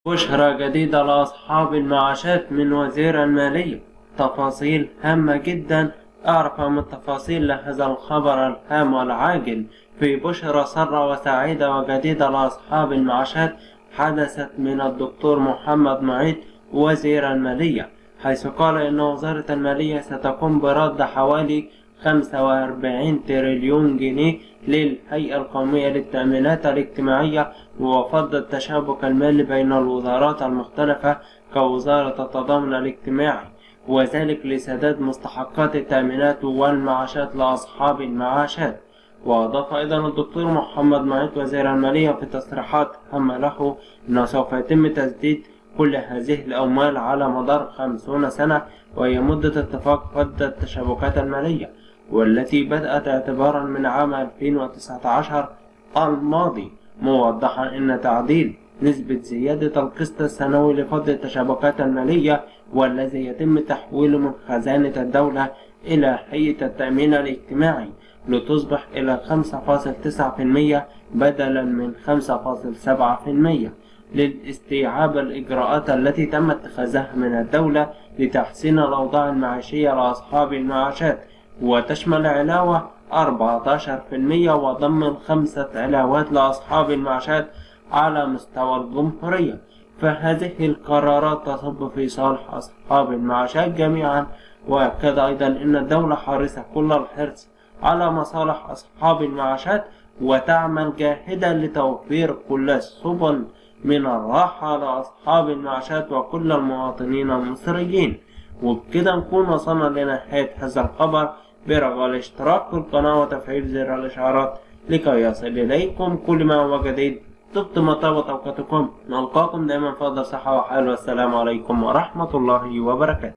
بشرى جديدة لأصحاب المعاشات من وزير المالية. تفاصيل هامة جدا. أعرف من التفاصيل لهذا الخبر الهام والعاجل في بشرى سارة وسعيدة وجديدة لأصحاب المعاشات حدثت من الدكتور محمد معيط وزير المالية، حيث قال إن وزارة المالية ستقوم برد حوالي 45 تريليون جنيه للهيئة القومية للتأمينات الاجتماعية وفض التشابك المالي بين الوزارات المختلفة كوزارة التضامن الاجتماعي، وذلك لسداد مستحقات التأمينات والمعاشات لأصحاب المعاشات. وأضاف أيضا الدكتور محمد معيط وزير المالية في تصريحات هامة له أنه سوف يتم تسديد كل هذه الأموال على مدار 50 سنة، وهي مدة اتفاق فض التشابكات المالية والتي بدأت اعتبارا من عام 2019 الماضي، موضحا أن تعديل نسبة زيادة القسط السنوي لفض التشابكات المالية والذي يتم تحويله من خزانة الدولة إلى هيئة التأمين الاجتماعي لتصبح إلى 5.9% بدلا من 5.7% للاستيعاب الإجراءات التي تم اتخاذها من الدولة لتحسين الأوضاع المعيشية لأصحاب المعاشات، وتشمل علاوة 14% وضم 5 علاوات لأصحاب المعاشات على مستوى الجمهورية. فهذه القرارات تصب في صالح أصحاب المعاشات جميعا، وأكد أيضا أن الدولة حريصة كل الحرص على مصالح أصحاب المعاشات وتعمل جاهدا لتوفير كل السبل من الراحة لأصحاب المعاشات وكل المواطنين المصريين. وبكده نكون وصلنا لنهاية هذا الخبر. برجاء الاشتراك في القناة وتفعيل زر الإشعارات لكي يصل إليكم كل ما هو جديد. طبتم وطابت أوقاتكم. نلقاكم دائما في أفضل صحة وحال، والسلام عليكم ورحمة الله وبركاته.